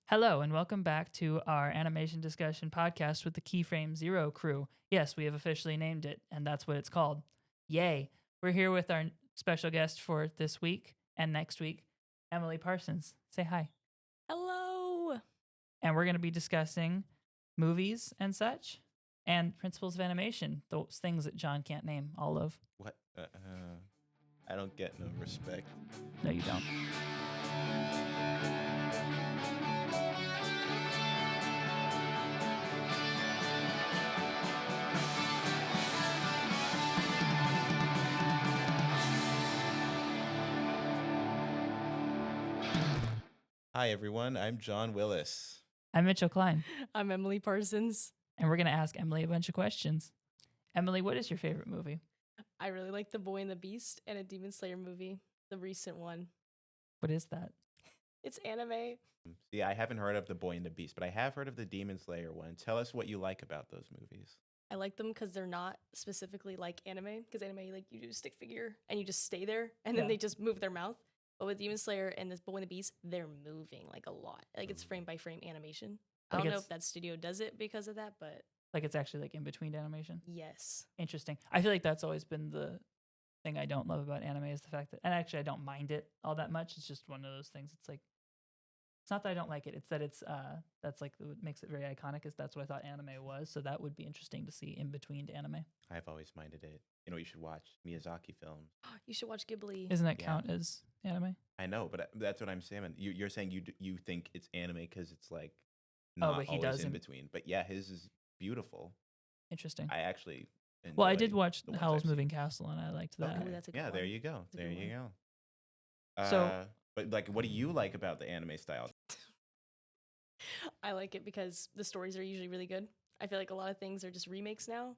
Hello, and welcome back to our animation discussion podcast with the Keyframe Zero crew. Yes, we have officially named it, and that's what it's called. Yay. We're here with our special guest for this week and next week, Emily Parsons. Say hi. Hello. And we're going to be discussing movies and such, and principles of animation, those things that John can't name all of. What? I don't get no respect. No, you don't. Hi, everyone. I'm John Willis. I'm Mitchell Klein, I'm Emily Parsons. and we're going to ask Emily a bunch of questions. Emily, what is your favorite movie? I really like The Boy and the Beast and a Demon Slayer movie, the recent one. What is that? It's anime. See, I haven't heard of The Boy and the Beast, but I have heard of the Demon Slayer one. Tell us what you like about those movies. I like them because they're not specifically like anime. Because anime, like you do a stick figure and you just stay there, and then Yeah. they just move their mouth. But with Demon Slayer and this Boy and the Beast, they're moving like a lot. Like it's frame by frame animation. I Like don't know it's- if that studio does it because of that, but Like it's actually like in between animation? yes. Interesting. I feel like that's always been the thing I don't love about anime is the fact that, and actually I don't mind it all that much. It's just one of those things. It's like, it's not that I don't like it. It's that that's like what makes it very iconic is that's what I thought anime was. So that would be interesting to see in between anime. I've always minded it. You know, you should watch Miyazaki films. You should watch Ghibli. Doesn't that Yeah. count as anime? I know, but that's what I'm saying. You're saying you think it's anime because it's like Oh, not but he always does in in- between. But yeah, his is beautiful. Interesting. I actually Well, I did enjoy watch the ones Howl's I've seen. Moving Castle and I liked that. Ooh, that's a good Yeah, there one. you go. That's a There good you one. go. So- But like, what do you like about the anime style? I like it because the stories are usually really good. I feel like a lot of things are just remakes now.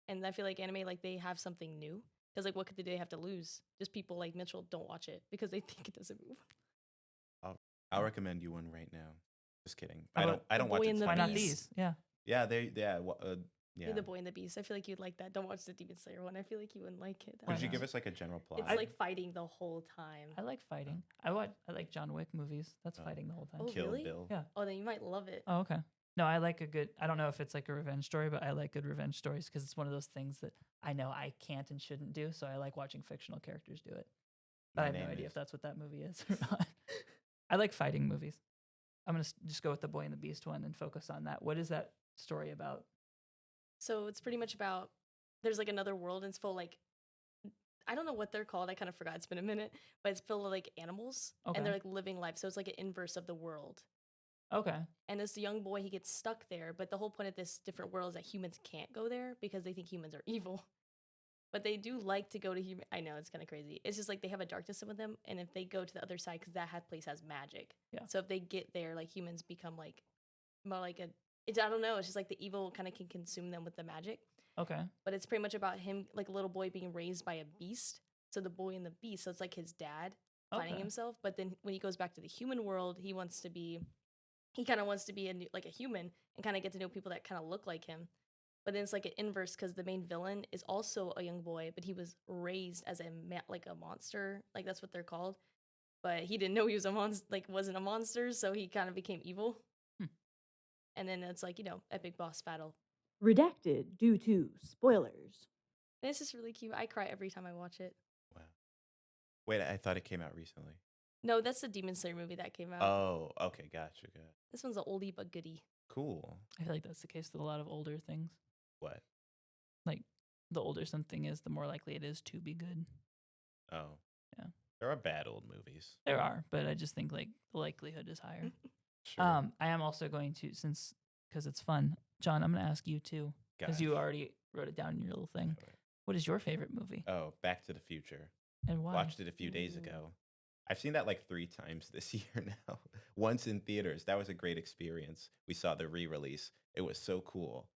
And I feel like anime, like they have something new. Because like what could they have to lose? Just people like Mitchell don't watch it because they think it doesn't move. I'll recommend you one right now. Just kidding. How I about don't The watch Boy it. and the Why not Beast? these? Yeah. Yeah, yeah. You're The Boy and the Beast. I feel like you'd like that. Don't watch the Demon Slayer one. I feel like you wouldn't like it. Why Could you not? give us like a general plot? It's like fighting the whole time. I like fighting. I like John Wick movies. That's Oh. fighting the whole time. Oh, Kill really? Bill. Yeah. Oh, then you might love it. Oh, okay. No, I like a good. I don't know if it's like a revenge story, but I like good revenge stories because it's one of those things that I know I can't and shouldn't do. So I like watching fictional characters do it. But I My have no name idea is- if that's what that movie is or not. I like fighting movies. I'm gonna just go with the Boy and the Beast one and focus on that. What is that story about? So it's pretty much about there's like another world and it's full of, like I don't know what they're called. I kind of forgot. It's been a minute, but it's full of like animals Okay. and they're like living life. So it's like an inverse of the world. Okay. And this young boy, he gets stuck there. But the whole point of this different world is that humans can't go there because they think humans are evil. But they do like to go to human. I know it's kind of crazy. It's just like they have a dark system with them, and if they go to the other side, because place has magic. Yeah. So if they get there, like humans become like more like a. It's I don't know. It's just like the evil kind of can consume them with the magic. Okay. But it's pretty much about him, like a little boy being raised by a beast. So the Boy and the Beast. So it's like his dad finding Okay. himself. But then when he goes back to the human world, he kind of wants to be like a human and kind of get to know people that kind of look like him. But then it's like an inverse because the main villain is also a young boy, but he was raised as like a monster, like that's what they're called. But he didn't know he was a monster, like wasn't a monster, so he kind of became evil. Hmm. And then it's like epic boss battle. Redacted due to spoilers. And it's just really cute. I cry every time I watch it. Wow. Wait, I thought it came out recently. No, that's the Demon Slayer movie that came out. Oh, okay, gotcha. This one's an oldie but goodie. Cool. I feel like that's the case with a lot of older things. What? Like the older something is, the more likely it is to be good. Oh. Yeah. There are bad old movies. There are, but I just think like the likelihood is higher. Sure. I am also going to because it's fun, John. I'm going to ask you too because you already wrote it down in your little thing. What is your favorite movie Oh, Back to the Future. and why? Watched it a few days Ooh. ago. I've seen that like 3 times this year now. Once in theaters. That was a great experience. We saw the re-release. It was so cool.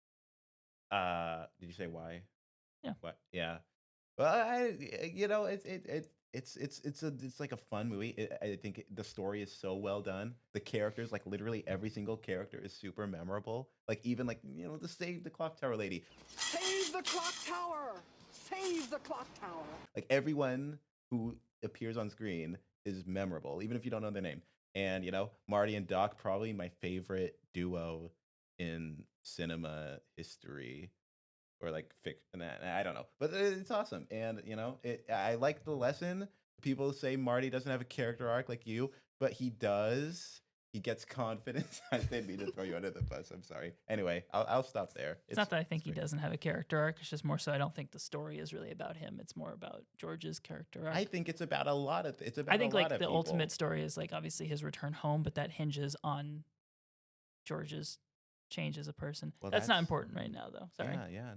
Did you say why? Yeah. What? Yeah. Well, it's like a fun movie. I think the story is so well done. The characters, like literally every single character, is super memorable. Like even like the Save the Clock Tower lady. Save the clock tower! Save the clock tower! Like everyone who appears on screen is memorable, even if you don't know their name. And Marty and Doc, probably my favorite duo in cinema history, or like fiction. I don't know, but it's awesome. And I like the lesson. People say Marty doesn't have a character arc like you, but he does. He gets confidence. I didn't mean to throw you under the bus. I'm sorry. Anyway, I'll stop there. It's not that I think he great. doesn't have a character arc. It's just more so I don't think the story is really about him. It's more about George's character arc. I think it's about a lot of. It's about. I think a lot like of the people. ultimate story is like obviously his return home, but that hinges on George's change as a person. Well, that's not that's- important right now, though. Sorry. Yeah,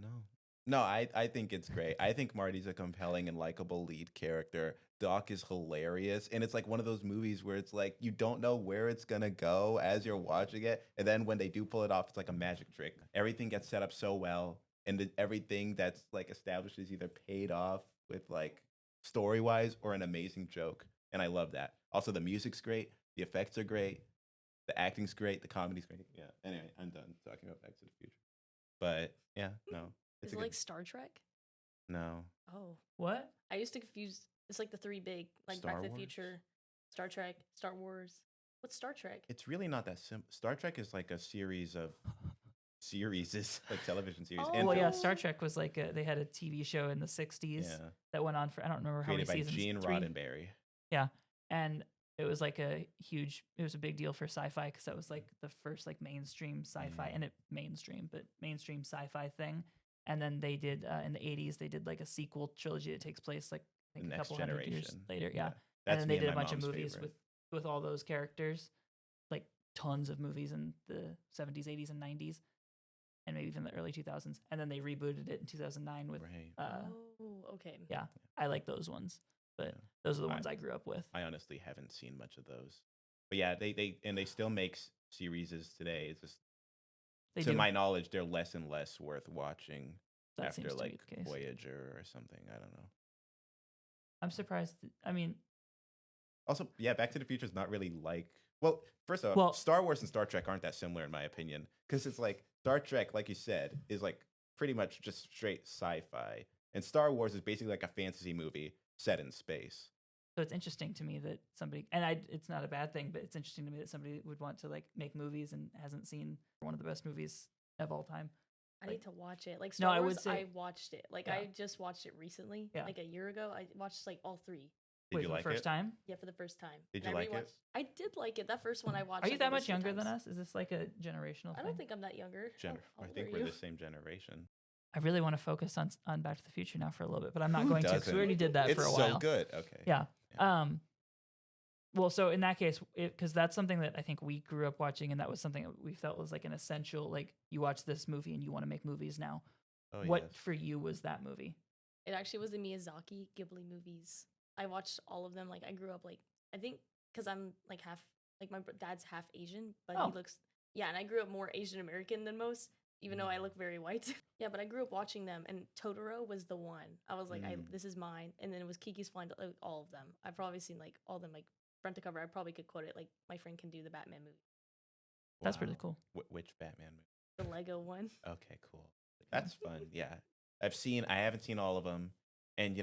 no. I think it's great. I think Marty's a compelling and likable lead character. Doc is hilarious, and it's like one of those movies where it's like you don't know where it's gonna go as you're watching it, and then when they do pull it off, it's like a magic trick. Everything gets set up so well, and everything that's like established is either paid off with like story wise or an amazing joke, and I love that. Also, the music's great, the effects are great, the acting's great, the comedy's great. Yeah. Anyway, I'm done talking about Back to the Future. But yeah, no, Is a it good- like Star Trek? no. Oh, What? I used to confuse. It's like the three big, like Star Back to the Wars? Future, Star Trek, Star Wars. What's Star Trek? It's really not that simple. Star Trek is like a series of series, like television series. Oh, and Well, yeah, films. Star Trek was like they had a TV show in the 60s Yeah. that went on for I don't remember how Created by many seasons. Gene 3? Roddenberry. Yeah, and it was like it was a big deal for sci-fi because that was like the first like mainstream sci-fi and mainstream sci-fi thing. And then they did in the 80s they did like a sequel trilogy that takes place like I think The a Next couple hundred years Generation. later. Yeah, That's and then me they did a my bunch of mom's movies favorite. with all those characters, like tons of movies in the 70s, 80s, and 90s, and maybe even the early 2000s. And then they rebooted it in 2009 with. Right. Oh, okay. Yeah, I like those ones, but Yeah. those are the ones I grew up with. I honestly haven't seen much of those. But yeah, they still make series today. It's just They to do. my knowledge, they're less and less worth watching That after seems to be like the case. Voyager or something. I don't know. I'm surprised. I mean, Also, yeah, Back to the Future is not really like. Well, first off, Well- Star Wars and Star Trek aren't that similar in my opinion, because it's like Star Trek, like you said, is like pretty much just straight sci-fi, and Star Wars is basically like a fantasy movie set in space. so it's interesting to me that somebody, it's not a bad thing, but it's interesting to me that somebody would want to like make movies and hasn't seen one of the best movies of all time. I Like- need to watch it. Like No, Star I Wars, would say- I watched it. Like Yeah. I just watched it recently, Yeah. like a year ago. I watched like all three. Did Wait, you for like the first it? time? Yeah, for the first time. Did And you I like it? rewatched- I did like it. That first one I watched. Are you like, that at much least 3 younger than times. us? Is this like a generational I thing? don't think I'm that younger. How I old think are we're you? the same generation. I really want to focus on Back to the Future now for a little bit, but I'm not going to because we doesn't? already did that It's for a so while. good. Okay. Yeah. Yeah. Well, so in that case, because that's something that I think we grew up watching, and that was something that we felt was like an essential. Like you watch this movie and you want to make movies now. Oh, What yes. for you was that movie? It actually was the Miyazaki Ghibli movies. I watched all of them. Like I grew up like I think because I'm like half like my dad's half Asian, but Oh. he looks and I grew up more Asian American than most, even though I look very white. Yeah, but I grew up watching them, and Totoro was the one. I was like, this is mine. And then it was Kiki's Flying like, all of them. I've probably seen like all of them like front to cover. I probably could quote it. Like my friend can do the Batman movie, That's pretty Wow. cool. Which Batman movie? the Lego one. Okay, cool. That's fun. Yeah, I haven't seen all of them, and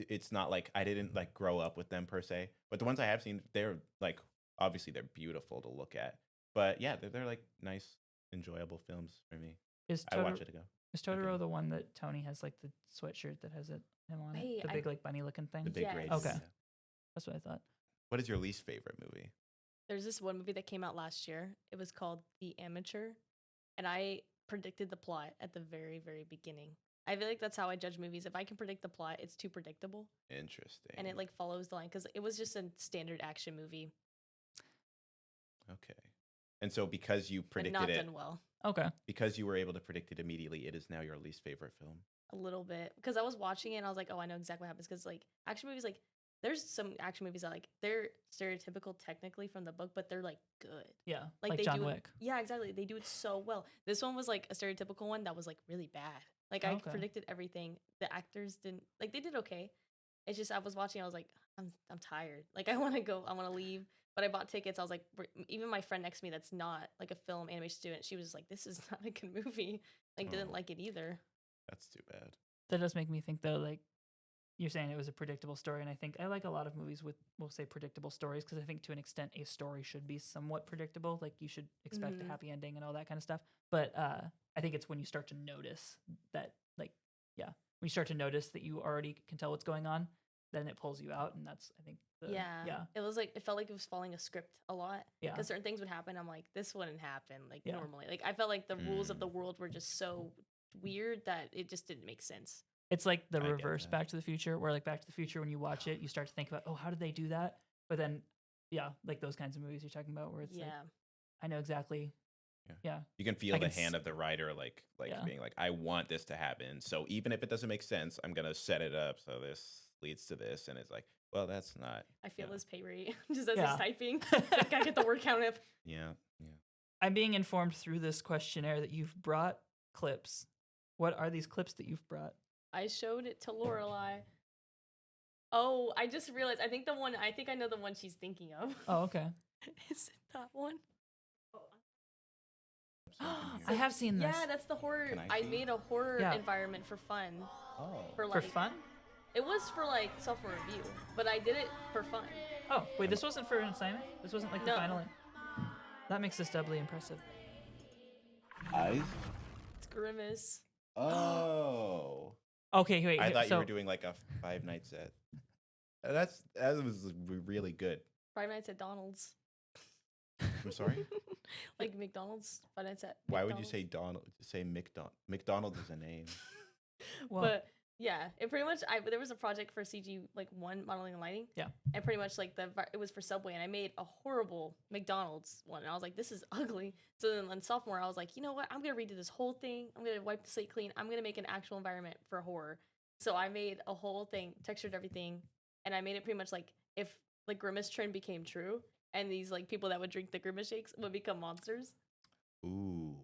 it's not like I didn't like grow up with them per se. But the ones I have seen, they're like obviously they're beautiful to look at. But yeah, they're like nice, enjoyable films for me. Is I watch it ago. Is Okay. Totoro the one that Tony has like the sweatshirt that has him on it? Wait, The big like bunny looking thing. The big Yes. red. Okay. yeah. That's what I thought. What is your least favorite movie? There's this one movie that came out last year. It was called The Amateur, and I predicted the plot at the very, very beginning. I feel like that's how I judge movies. If I can predict the plot, it's too predictable, Interesting. and it like follows the line because it was just a standard action movie, Okay. And so because you but predicted not it, done well. Okay. because you were able to predict it immediately, it is now your least favorite film. A little bit because I was watching it and I was like, oh, I know exactly what happens because like action movies, like there's some action movies that like they're stereotypical technically from the book, but they're like good. Yeah. Like, Like they John do it- Wick. Yeah, exactly. They do it so well. This one was like a stereotypical one that was like really bad. Like I Okay. predicted everything. The actors didn't like they did okay. It's just I was watching. I was like, I'm tired. Like I want to go. I want to leave. But I bought tickets. I was like, even my friend next to me that's not like a film animation student, she was just like, this is not a good movie. Like didn't Oh. like it either. That's too bad. That does make me think though, like you're saying it was a predictable story, and I think I like a lot of movies with, we'll say, predictable stories, because I think to an extent a story should be somewhat predictable. Like you should expect a happy ending and all that kind of stuff. But I think it's when you start to notice that, like, when you start to notice that you already can tell what's going on, then it pulls you out, and that's, I think, It was like, it felt like it was following a script a lot. Yeah. Because certain things would happen. I'm like, this wouldn't happen like Yeah. normally. Like I felt like the rules of the world were just so weird that it just didn't make sense. It's like the I get reverse that. Back to the Future, where like Back to the Future, when you watch it, you start to think about, oh, how did they do that? But then, like those kinds of movies you're talking about, where it's like, I know exactly. Yeah. You can feel I the can hand of the writer, like Yeah. being like, I want this to happen. So even if it doesn't make sense, I'm gonna set it up so this leads to this, and it's like, well, that's not. I feel Yeah. his pay rate just as Yeah. he's typing. It's like, I get the word count up. Yeah. I'm being informed through this questionnaire that you've brought clips. What are these clips that you've brought? I showed it to Lorelai. Oh, I just realized. I think I know the one she's thinking of. Oh, okay. Is it that one? I have seen this. Yeah, that's the horror. Can I I see? made a horror Yeah. environment for fun. Oh. For For like fun? It was for like sophomore review, but I did it for fun. Oh, wait, this wasn't for an assignment? This wasn't like the No. final. That makes this doubly impressive. Eyes. It's Grimace. Oh. Okay, wait. I thought so, you were doing like a 5-night set. That was really good. Five Nights at Donald's. I'm sorry. Like McDonald's. Five Nights at. Why would you McDonald's. say Donald? Say McDonald. McDonald is a name. well, But yeah, it pretty much. There was a project for CG like 1 modeling and lighting. Yeah. And pretty much like it was for Subway, and I made a horrible McDonald's one. And I was like, this is ugly. So then in sophomore, I was like, you know what? I'm gonna redo this whole thing. I'm gonna wipe the slate clean. I'm gonna make an actual environment for horror. So I made a whole thing, textured everything, and I made it pretty much like if like Grimace trend became true, and these like people that would drink the Grimace shakes would become monsters. Ooh.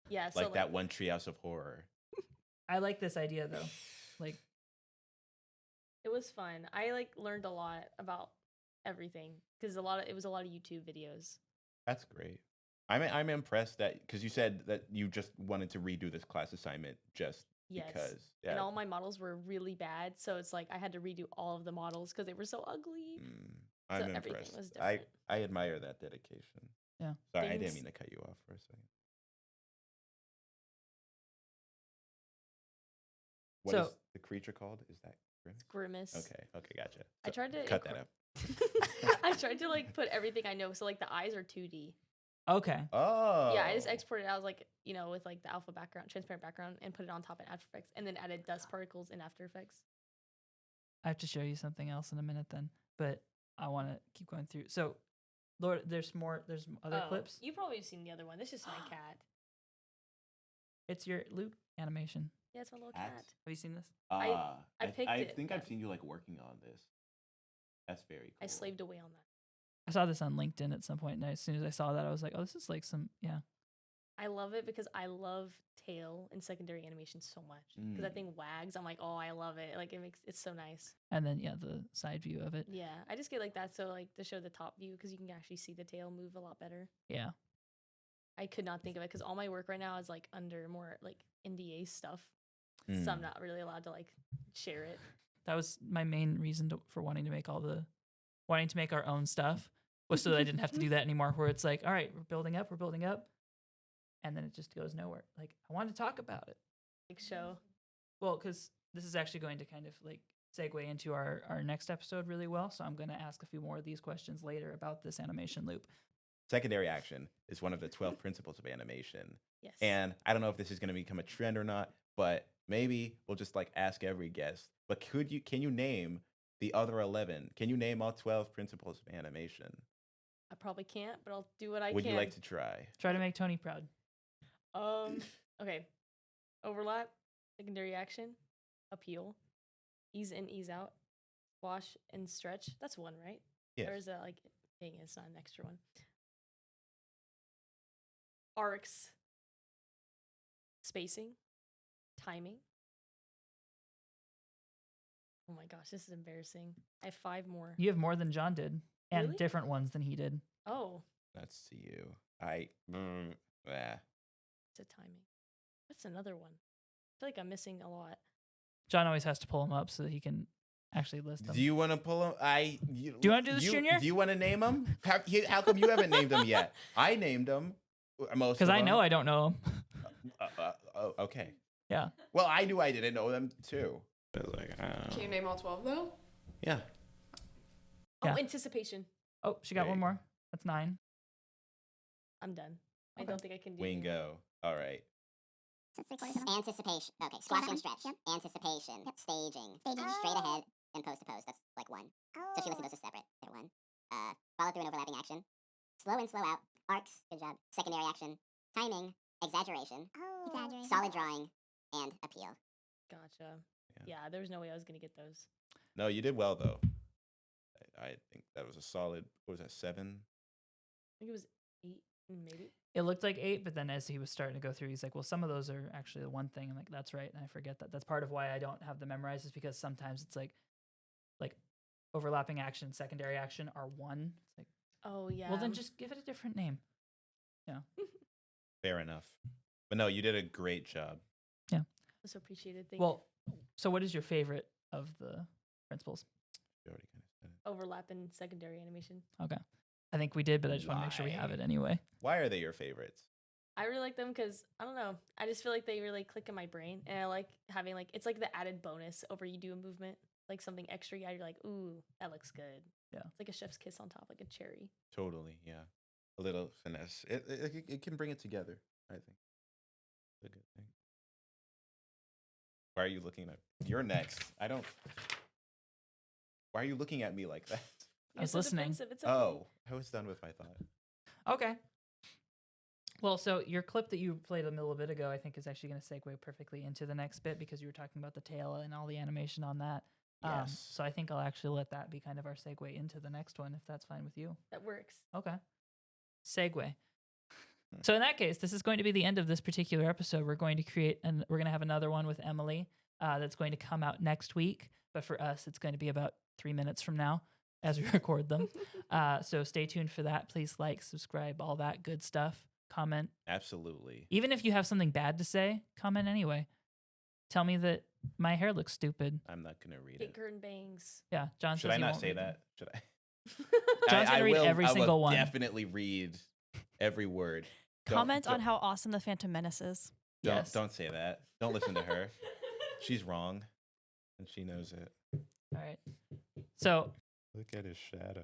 Yeah. So Like that one Treehouse of Horror. I like this idea though. Like, It was fun. I like learned a lot about everything because it was a lot of YouTube videos. That's great. I'm impressed that because you said that you just wanted to redo this class assignment just Yes. because. And all my models were really bad, so it's like I had to redo all of the models because they were so ugly. I'm so everything impressed. was I different. admire that dedication. Yeah. Sorry, I didn't Things- mean to cut you off for a second. What is So- the creature called? Is that Grimace? Grimace. Okay, gotcha. I tried to cut that up. I tried to like put everything I know. So like the eyes are 2D. okay. Oh. Yeah, I just exported it. I was like, with like the alpha background, transparent background, and put it on top in After Effects, and then added dust particles in After Effects. I have to show you something else in a minute then, but I want to keep going through. So, Lord, there's other Oh, clips. You probably seen the other one. This is just my cat. It's your loop animation. Yeah, it's my little Cat? cat. Have you seen this? I picked I it, think I've but- seen you like working on this. That's very cool. I slaved away on that. I saw this on LinkedIn at some point, and as soon as I saw that, I was like, oh, this is like some, yeah. I love it because I love tail and secondary animation so much. Because that Mm. thing wags. I'm like, oh, I love it. Like it's so nice. And then, yeah, the side view of it. Yeah, I just get like that so like to show the top view because you can actually see the tail move a lot better. Yeah. I could not think of it because all my work right now is like under more like NDA stuff, so I'm Mm. not really allowed to like share it. That was my main reason for wanting to make our own stuff, was so that I didn't have to do that anymore, where it's like, all right, we're building up, and then it just goes nowhere. Like, I want to talk about it. Like show. Well, because this is actually going to kind of like segue into our next episode really well. So I'm going to ask a few more of these questions later about this animation loop. Secondary action is one of the 12 principles of animation. Yes. And I don't know if this is going to become a trend or not, but maybe we'll just like ask every guest. But can you name the other 11? Can you name all 12 principles of animation? I probably can't, but I'll do what I Would can. you like to try? Try to make Tony proud. Okay. Overlap, secondary action, appeal, ease in, ease out, wash and stretch. That's one, right? Yes. Or is that like, dang, it's not an extra one. Arcs, spacing, timing. Oh my gosh, this is embarrassing. I have 5 more. You have more than John did, and Really? different ones than he did. Oh, That's to you. Yeah. it's a timing. That's another one. I feel like I'm missing a lot. John always has to pull him up so that he can actually list them. Do you want to pull them? Do you wanna do this, Junior? Do you want to name them? How come you haven't named them yet? I named them. Most Because of I know them. I don't know them. Oh, okay. Yeah. Well, I knew I didn't know them too. I was like, I don't know. Can you name all 12 though? Yeah. Oh, Yeah. anticipation. Oh, she got Great. one more. That's 9. I'm done. I Okay. don't think I can do Wingo. All right. Anticipation. Okay, squash and stretch. Anticipation. Staging. Straight ahead and post to post. That's like 1. So she listed those as separate. They're 1. Follow through and overlapping action. Slow in, slow out. Arcs. Good job. Secondary action. Timing. Exaggeration. Solid drawing. And appeal. Gotcha. Yeah. Yeah, there was no way I was gonna get those. No, you did well though. I think that was a solid. What was that? 7. I think it was 8, maybe. It looked like 8, but then as he was starting to go through, he's like, well, some of those are actually the one thing. I'm like, that's right. And I forget that. That's part of why I don't have them memorized, is because sometimes it's like overlapping action, secondary action are 1. It's like, Oh yeah. well, then just give it a different name. Fair enough. But no, you did a great job. That's so appreciated. Thank Well, so what is your favorite of the principles? You already kind of said it. you. Overlap and secondary animation. Okay. I think we did, but I just want to make sure we have Why? it anyway. Why are they your favorites? I really like them because I don't know. I just feel like they really click in my brain, and I like having like it's like the added bonus over you do a movement, like something extra. Yeah, you're like, ooh, that looks good. Yeah. It's like a chef's kiss on top, like a cherry. Totally, yeah. A little finesse. It can bring it together, I think. It's a good thing. Why are you looking at You're next. I don't Why are you looking at me like that? I was You're so listening. defensive, It's okay. Oh, I was done with my thought. Okay. Well, so your clip that you played a little bit ago, I think, is actually going to segue perfectly into the next bit because you were talking about the tail and all the animation on that. Yes. So I think I'll actually let that be kind of our segue into the next one, if that's fine with you. That works. Okay. Segue. So in that case, this is going to be the end of this particular episode. We're going to we're going to have another one with Emily that's going to come out next week. But for us, it's going to be about 3 minutes from now as we record them. So stay tuned for that. Please like, subscribe, all that good stuff. Comment. Absolutely. Even if you have something bad to say, comment anyway. Tell me that my hair looks stupid. I'm not going to read Big it. curtain bangs. Yeah, John Should says I he not won't say read them. that? Should I? John's gonna read every I single will one. definitely read every word. Comment on how awesome the Phantom Menace is. Yes. Don't say that. Don't listen to her. She's wrong, and she knows it. All right. So Look at his shadow.